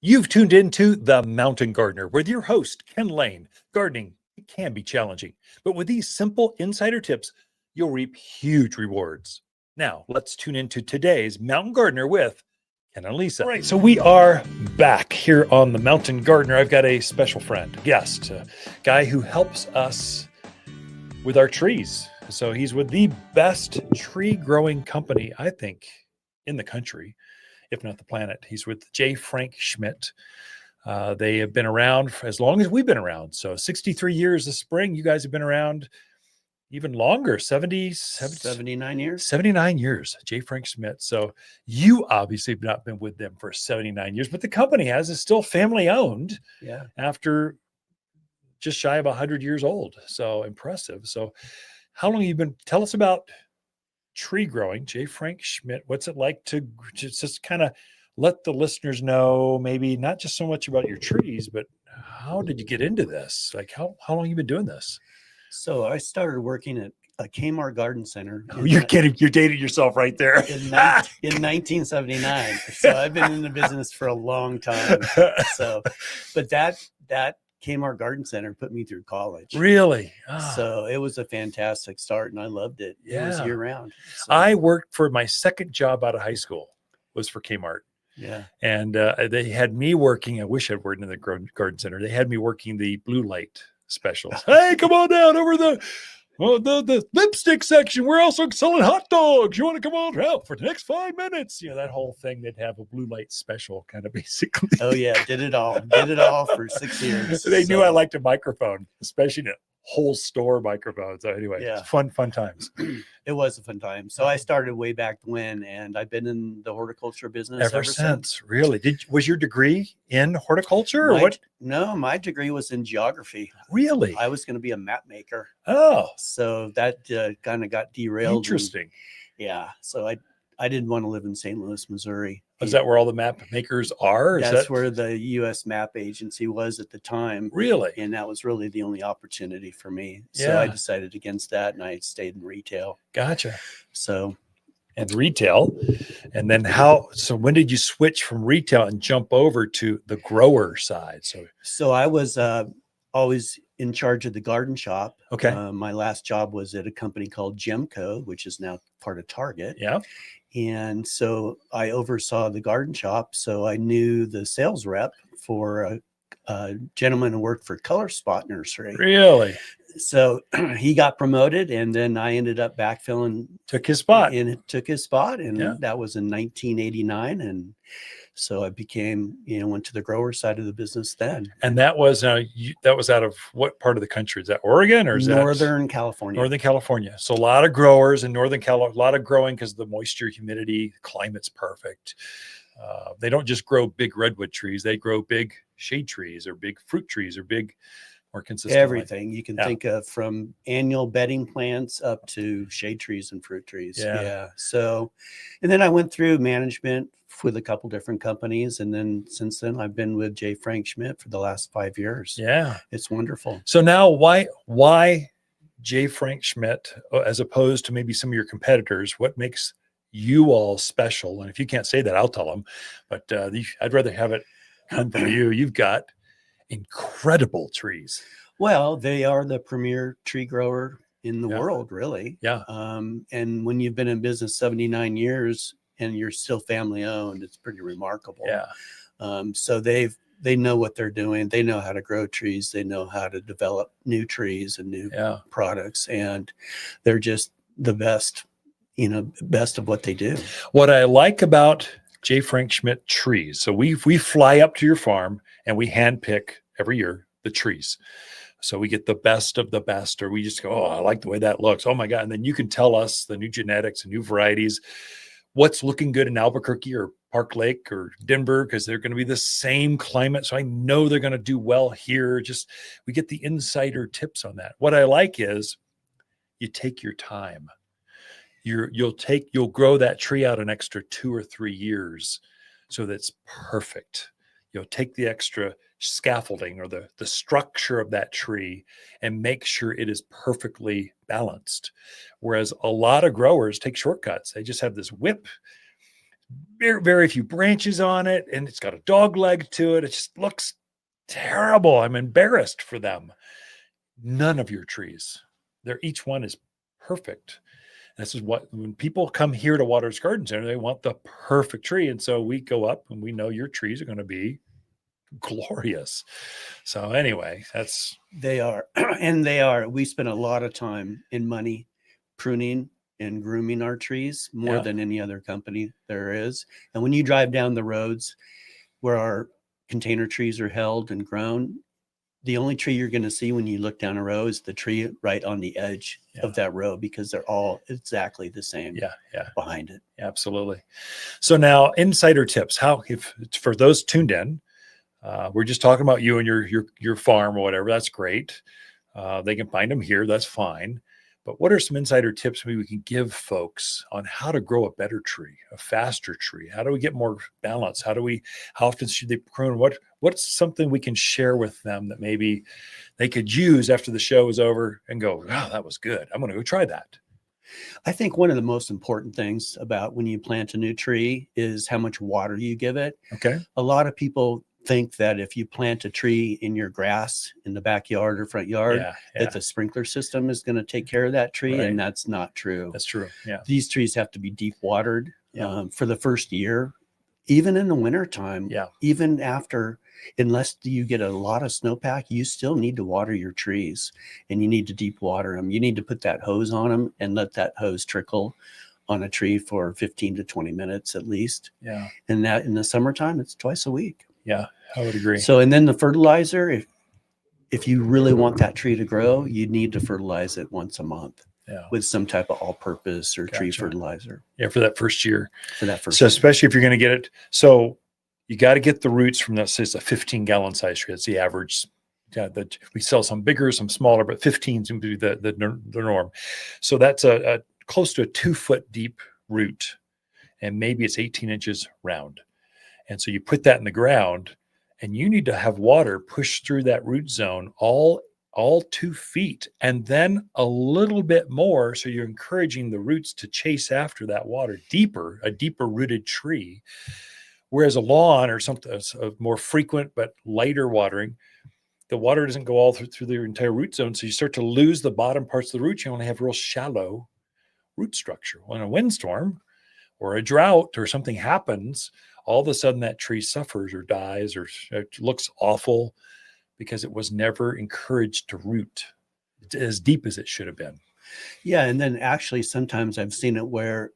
You've tuned into The Mountain Gardener with your host, Ken Lain. Gardening, it can be challenging, but with these simple insider tips, you'll reap huge rewards. Now, let's tune into today's Mountain Gardener with Ken and Lisa. All right, so we are back here on The Mountain Gardener. I've got a special friend, guest, a guy who helps us with our trees. So he's with the best tree growing company, I think, in the country, if not the planet. He's with J. Frank Schmitt. They have been around for as long as we've been around. So 63 years this spring. You guys have been around even longer, 79 years. 79 years, J. Frank Schmitt. So you obviously have not been with them for 79 years, but the company has is still family owned. Yeah. After just shy of 100 years old. So impressive. So how long have you been? Tell us about tree growing, J. Frank Schmitt. What's it like to just kind of let the listeners know, maybe not just so much about your trees, but how did you get into this? Like how long have you been doing this? So I started working at a Kmart Garden Center. Oh, you're kidding. You're dating yourself right there. In 1979. So I've been in the business for a long time. So, but that Kmart Garden Center put me through college. Really? So it was a fantastic start and I loved it. Yeah. It was year round. So, I worked for my second job out of high school was for Kmart. Yeah. And they had me working, I wish I'd worked in the garden center. They had me working the blue light specials. Hey, come on down over the lipstick section. We're also selling hot dogs. You want to come on out for the next 5 minutes? You know, that whole thing. They'd have a blue light special kind of basically. Oh yeah, did it all for 6 years. They knew I liked a microphone, especially a whole store microphone. So anyway, yeah. fun times. It was a fun time. So I started way back when, and I've been in the horticulture business ever since. Really? Was your degree in horticulture or what? No, my degree was in geography. Really? I was going to be a map maker. Oh, so that kind of got derailed. Interesting. Yeah. So I didn't want to live in St. Louis, Missouri. Is that where all the map makers are? That's where the U.S. Map Agency was at the time. Really? And that was really the only opportunity for me. So I decided against that, and I stayed in retail. Gotcha. So, and retail, and then so when did you switch from retail and jump over to the grower side? So I was always in charge of the garden shop. Okay. My last job was at a company called Gemco, which is now part of Target. Yeah. And so I oversaw the garden shop. So I knew the sales rep for a gentleman who worked for Color Spot Nursery. Really? So he got promoted, and then I ended up backfilling. Took his spot. And it took his spot. And that was in 1989. And so I became, went to the grower side of the business then. And that was out of what part of the country? Is that Oregon or is Northern California? Northern California. So a lot of growers in Northern California, a lot of growing because the moisture, humidity, climate's perfect. They don't just grow big redwood trees. They grow big shade trees or big fruit trees or big, more consistent. Everything you can think of, from annual bedding plants up to shade trees and fruit trees. Yeah. So, and then I went through management with a couple different companies. And then since then I've been with J. Frank Schmitt for the last 5 years. Yeah. It's wonderful. So now why J. Frank Schmitt as opposed to maybe some of your competitors? What makes you all special? And if you can't say that, I'll tell them, but I'd rather have it come from you. You've got incredible trees. Well, they are the premier tree grower in the world, really. Yeah. And when you've been in business 79 years and you're still family owned, it's pretty remarkable. Yeah. So they know what they're doing. They know how to grow trees. They know how to develop new trees and new products. And they're just the best, best of what they do. What I like about J. Frank Schmitt trees. So we fly up to your farm and we handpick every year the trees. So we get the best of the best, or we just go, oh, I like the way that looks. Oh my God. And then you can tell us the new genetics and new varieties, what's looking good in Albuquerque or Park Lake or Denver, because they're going to be the same climate. So I know they're going to do well here. We get the insider tips on that. What I like is you take your time. You'll grow that tree out an extra 2 or 3 years. So that's perfect. You'll take the extra scaffolding or the structure of that tree and make sure it is perfectly balanced. Whereas a lot of growers take shortcuts. They just have this whip, very, very few branches on it, and it's got a dog leg to it. It just looks terrible. I'm embarrassed for them. None of your trees, each one is perfect. This is what, when people come here to Waters Garden Center, they want the perfect tree. And so we go up and we know your trees are going to be glorious. So anyway, they are. And they are. We spend a lot of time and money pruning and grooming our trees more than any other company there is. And when you drive down the roads where our container trees are held and grown, the only tree you're going to see when you look down a row is the tree right on the edge of that row, because they're all exactly the same behind it. Absolutely. So now, insider tips. How, if for those tuned in, we're just talking about you and your farm or whatever. That's great. They can find them here. That's fine. But what are some insider tips maybe we can give folks on how to grow a better tree, a faster tree? How do we get more balance? How often should they prune? What's something we can share with them that maybe they could use after the show is over and go, wow, that was good. I'm going to go try that. I think one of the most important things about when you plant a new tree is how much water you give it. Okay. A lot of people think that if you plant a tree in your grass in the backyard or front yard, that the sprinkler system is going to take care of that tree. Right. And that's not true. That's true. Yeah. These trees have to be deep watered for the first year, even in the winter time. Yeah. Even after, unless you get a lot of snowpack, you still need to water your trees, and you need to deep water them. You need to put that hose on them and let that hose trickle on a tree for 15 to 20 minutes at least. Yeah. And that in the summertime, it's twice a week. Yeah, I would agree. So, and then the fertilizer, if you really want that tree to grow, you need to fertilize it once a month with some type of all-purpose or tree fertilizer. Yeah, for that first year. So especially if you're going to get it. So you got to get the roots from that. It's a 15-gallon size tree. That's the average. We sell some bigger, some smaller, but 15 seems to be the norm. So that's a close to a 2-foot deep root, and maybe it's 18 inches round. And so you put that in the ground, and you need to have water push through that root zone all 2 feet, and then a little bit more. So you're encouraging the roots to chase after that water a deeper rooted tree. Whereas a lawn or something a more frequent but lighter watering, the water doesn't go all through the entire root zone. So you start to lose the bottom parts of the root. You only have real shallow root structure. When a windstorm or a drought or something happens, all of a sudden that tree suffers or dies or it looks awful because it was never encouraged to root as deep as it should have been. Yeah. And then actually sometimes I've seen it where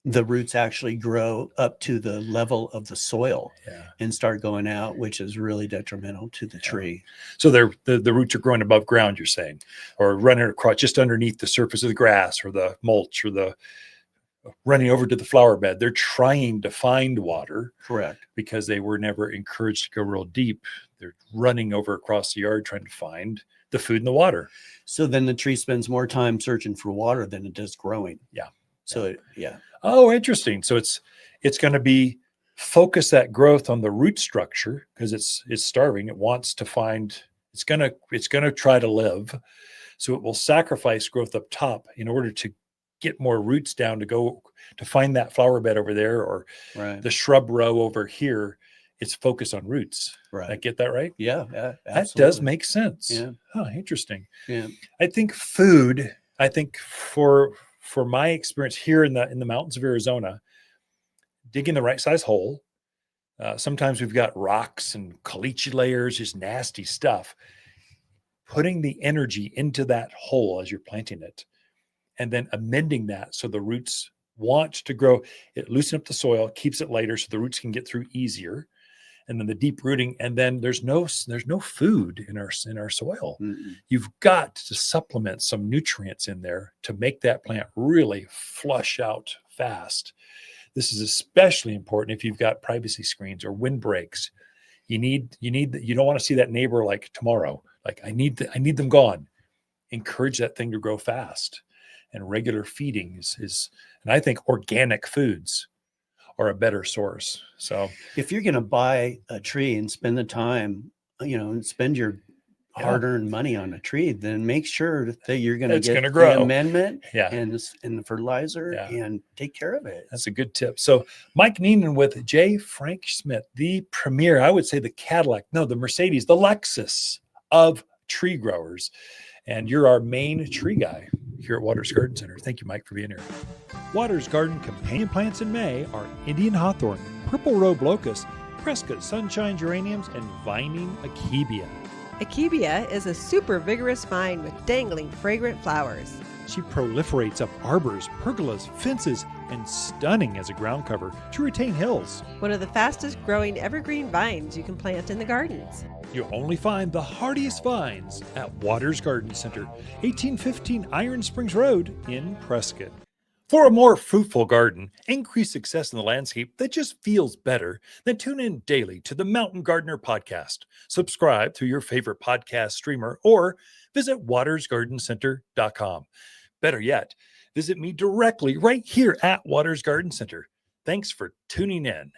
the roots actually grow up to the level of the soil and start going out, which is really detrimental to the tree. So the roots are growing above ground, you're saying, or running across just underneath the surface of the grass or the mulch or the running over to the flower bed. They're trying to find water. Correct. Because they were never encouraged to go real deep. They're running over across the yard trying to find the food and the water. So then the tree spends more time searching for water than it does growing. Yeah. So Oh, interesting. So it's going to be focus that growth on the root structure because it's starving. It wants to find, it's going to try to live. So it will sacrifice growth up top in order to get more roots down to go to find that flower bed over there or the shrub row over here. It's focused on roots. Right. I get that right? Yeah. That does make sense. Yeah. Oh, interesting. Yeah. I think for my experience here in the mountains of Arizona, digging the right size hole. Sometimes we've got rocks and caliche layers, just nasty stuff. Putting the energy into that hole as you're planting it, and then amending that so the roots want to grow. It loosens up the soil, keeps it lighter so the roots can get through easier. And then the deep rooting, and then there's no food in our soil. Mm-mm. You've got to supplement some nutrients in there to make that plant really flush out fast. This is especially important if you've got privacy screens or windbreaks. You don't want to see that neighbor like tomorrow. Like I need them gone. Encourage that thing to grow fast. And regular feeding is and I think organic foods are a better source. So if you're going to buy a tree and spend the time, and spend your hard-earned money on a tree, then make sure that you're going to It's get gonna the grow. amendment Yeah. and the fertilizer and take care of it. That's a good tip. So Mike Neenan with J. Frank Schmitt, the premier, I would say the Cadillac, no, the Mercedes, the Lexus of tree growers. And you're our main tree guy here at Waters Garden Center. Thank you, Mike, for being here. Waters Garden companion plants in May are Indian hawthorn, purple robe locust, Prescott sunshine geraniums, and vining akebia. Akebia is a super vigorous vine with dangling fragrant flowers. She proliferates up arbors, pergolas, fences, and stunning as a ground cover to retain hills. One of the fastest growing evergreen vines you can plant in the gardens. You'll only find the hardiest vines at Waters Garden Center, 1815 Iron Springs Road in Prescott. For a more fruitful garden, increased success in the landscape that just feels better, then tune in daily to the Mountain Gardener podcast. Subscribe through your favorite podcast streamer or visit watersgardencenter.com. Better yet, visit me directly right here at Waters Garden Center. Thanks for tuning in.